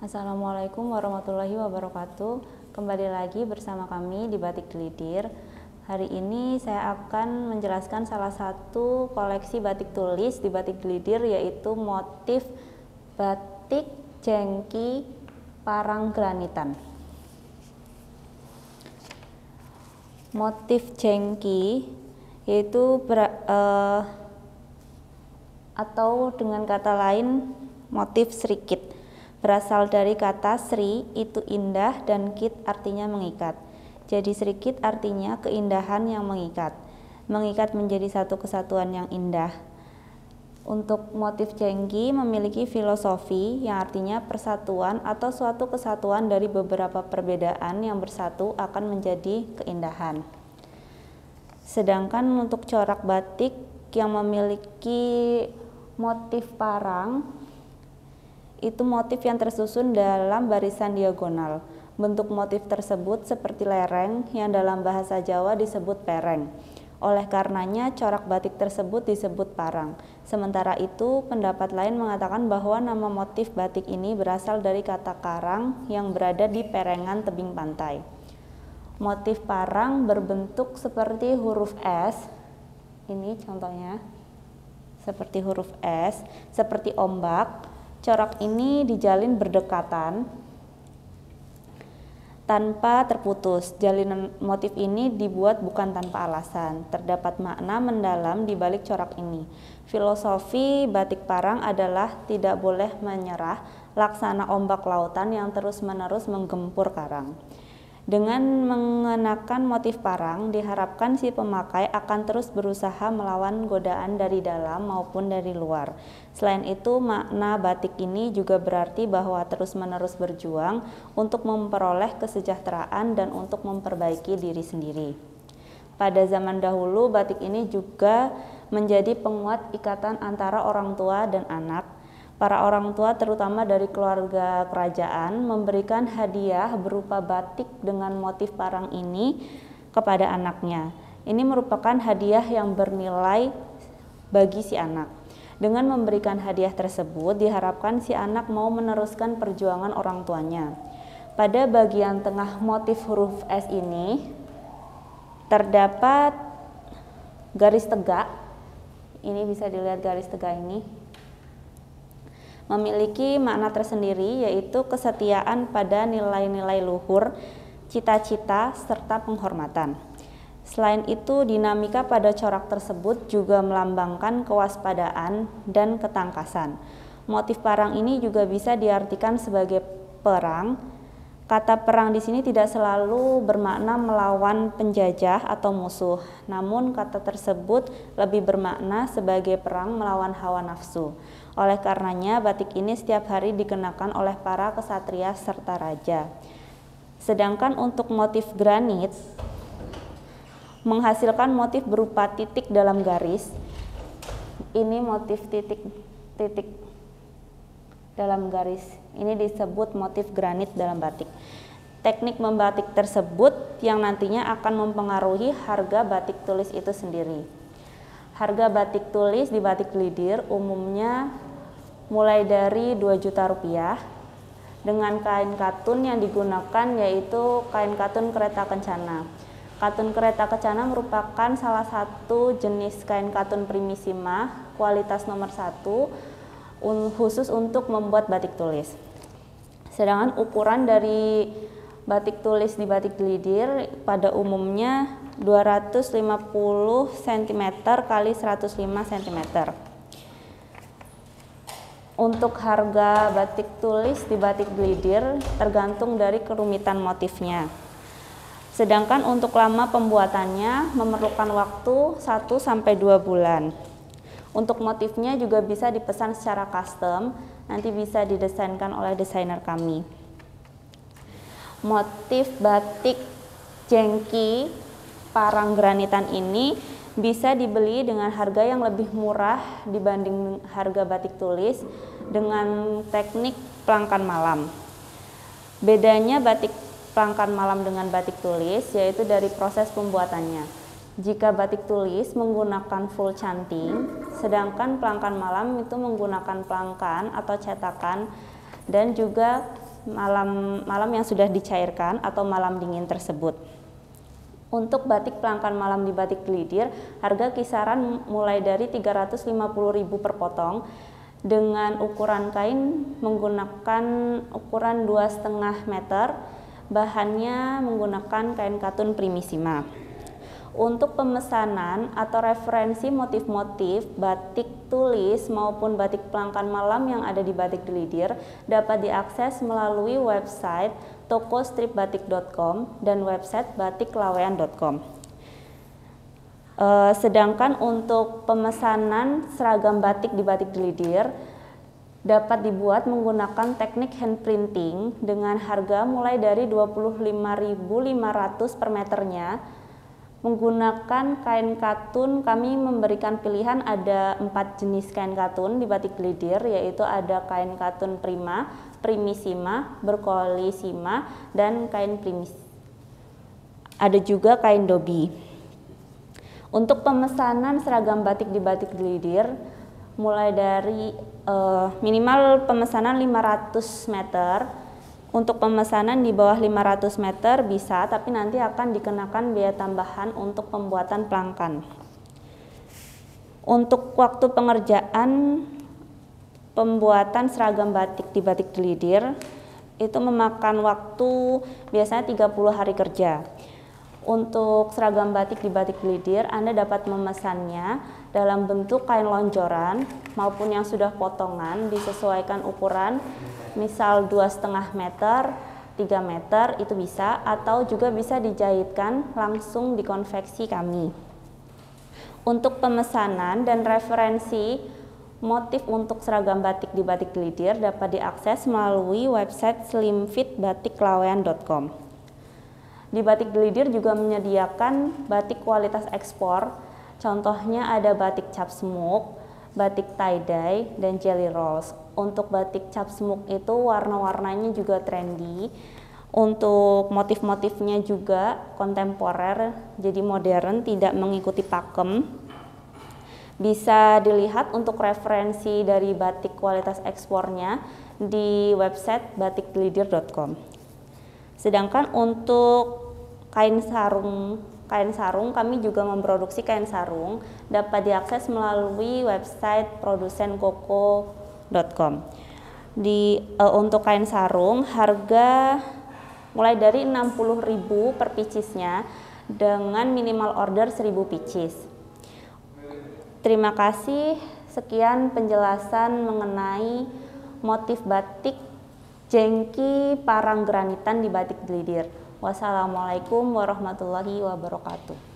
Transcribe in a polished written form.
Assalamualaikum warahmatullahi wabarakatuh. Kembali lagi bersama kami di Batik Glidir. Hari ini saya akan menjelaskan salah satu koleksi batik tulis di Batik Glidir, yaitu motif batik jengki parang granitan. Motif jengki yaitu atau dengan kata lain motif serikit, berasal dari kata sri itu indah dan kit artinya mengikat. Jadi serikit artinya keindahan yang mengikat, mengikat menjadi satu kesatuan yang indah. Untuk motif jengki memiliki filosofi yang artinya persatuan atau suatu kesatuan dari beberapa perbedaan yang bersatu akan menjadi keindahan. Sedangkan untuk corak batik yang memiliki motif parang, itu motif yang tersusun dalam barisan diagonal. Bentuk motif tersebut seperti lereng yang dalam bahasa Jawa disebut pereng. Oleh karenanya corak batik tersebut disebut parang. Sementara itu pendapat lain mengatakan bahwa nama motif batik ini berasal dari kata karang yang berada di perengan tebing pantai. Motif parang berbentuk seperti huruf S. Ini contohnya seperti huruf S, seperti ombak. Corak ini dijalin berdekatan tanpa terputus. Jalinan motif ini dibuat bukan tanpa alasan. Terdapat makna mendalam di balik corak ini. Filosofi batik parang adalah tidak boleh menyerah, laksana ombak lautan yang terus-menerus menggempur karang. Dengan mengenakan motif parang, diharapkan si pemakai akan terus berusaha melawan godaan dari dalam maupun dari luar. Selain itu, makna batik ini juga berarti bahwa terus-menerus berjuang untuk memperoleh kesejahteraan dan untuk memperbaiki diri sendiri. Pada zaman dahulu, batik ini juga menjadi penguat ikatan antara orang tua dan anak. Para orang tua terutama dari keluarga kerajaan memberikan hadiah berupa batik dengan motif parang ini kepada anaknya. Ini merupakan hadiah yang bernilai bagi si anak. Dengan memberikan hadiah tersebut diharapkan si anak mau meneruskan perjuangan orang tuanya. Pada bagian tengah motif huruf S ini terdapat garis tegak. Ini bisa dilihat garis tegak ini memiliki makna tersendiri, yaitu kesetiaan pada nilai-nilai luhur, cita-cita, serta penghormatan. Selain itu, dinamika pada corak tersebut juga melambangkan kewaspadaan dan ketangkasan. Motif parang ini juga bisa diartikan sebagai perang. Kata perang di sini tidak selalu bermakna melawan penjajah atau musuh, namun kata tersebut lebih bermakna sebagai perang melawan hawa nafsu. Oleh karenanya, batik ini setiap hari dikenakan oleh para kesatria serta raja. Sedangkan untuk motif granit menghasilkan motif berupa titik dalam garis. Ini motif titik dalam garis. Ini disebut motif granit dalam batik. Teknik membatik tersebut yang nantinya akan mempengaruhi harga batik tulis itu sendiri. Harga batik tulis di Batik Glidir umumnya mulai dari 2 juta rupiah dengan kain katun yang digunakan yaitu kain katun kereta kencana. Katun kereta kencana merupakan salah satu jenis kain katun primissima kualitas nomor 1 khusus untuk membuat batik tulis. Sedangkan ukuran dari batik tulis di Batik Glidir pada umumnya 250 cm x 105 cm. Untuk harga batik tulis di Batik Glidir tergantung dari kerumitan motifnya. Sedangkan untuk lama pembuatannya memerlukan waktu 1-2 bulan. Untuk motifnya juga bisa dipesan secara custom, nanti bisa didesainkan oleh desainer kami. Motif batik jengki parang granitan ini bisa dibeli dengan harga yang lebih murah dibanding harga batik tulis dengan teknik pelangkan malam. Bedanya batik pelangkan malam dengan batik tulis yaitu dari proses pembuatannya. Jika batik tulis menggunakan full canting, sedangkan pelangkan malam itu menggunakan pelangkan atau cetakan dan juga malam yang sudah dicairkan atau malam dingin tersebut. Untuk batik pelangkan malam di Batik Glidir, harga kisaran mulai dari 350.000 per potong dengan ukuran kain menggunakan ukuran 2,5 meter, bahannya menggunakan kain katun Primissima. Untuk pemesanan atau referensi motif-motif batik tulis maupun batik pelangkan malam yang ada di Batik Glidir dapat diakses melalui website tokostripbatik.com dan website batiklawean.com. Sedangkan untuk pemesanan seragam batik di Batik Glidir dapat dibuat menggunakan teknik hand printing dengan harga mulai dari 25.500 per meternya. Menggunakan kain katun, kami memberikan pilihan ada 4 jenis kain katun di Batik Glidir, yaitu ada kain katun Prima, Primissima, Berkolissima, dan kain Primis. Ada juga kain Dobi. Untuk pemesanan seragam batik di Batik Glidir, mulai dari minimal pemesanan 500 meter. Untuk pemesanan di bawah 500 meter bisa, tapi nanti akan dikenakan biaya tambahan untuk pembuatan pelangkan. Untuk waktu pengerjaan pembuatan seragam batik di Batik Glidir itu memakan waktu biasanya 30 hari kerja. Untuk seragam batik di Batik Glidir, Anda dapat memesannya dalam bentuk kain lonjoran maupun yang sudah potongan, disesuaikan ukuran, misal 2,5 meter, 3 meter itu bisa, atau juga bisa dijahitkan langsung di konveksi kami. Untuk pemesanan dan referensi motif untuk seragam batik di Batik Glidir dapat diakses melalui website slimfitbatiklawean.com. Di Batik Glidir juga menyediakan batik kualitas ekspor, contohnya ada batik cap smoke, batik tie-dye, dan jelly rolls. Untuk batik cap smoke itu warna-warnanya juga trendy, untuk motif-motifnya juga kontemporer, jadi modern, tidak mengikuti pakem. Bisa dilihat untuk referensi dari batik kualitas ekspornya di website batikglidir.com. Sedangkan untuk kain sarung kami juga memproduksi kain sarung, dapat diakses melalui website produsenkoko.com. Untuk kain sarung harga mulai dari 60.000 per piecesnya dengan minimal order 1.000 pieces. Terima kasih, sekian penjelasan mengenai motif batik jengki parang granitan di Batik Glidir. Wassalamualaikum warahmatullahi wabarakatuh.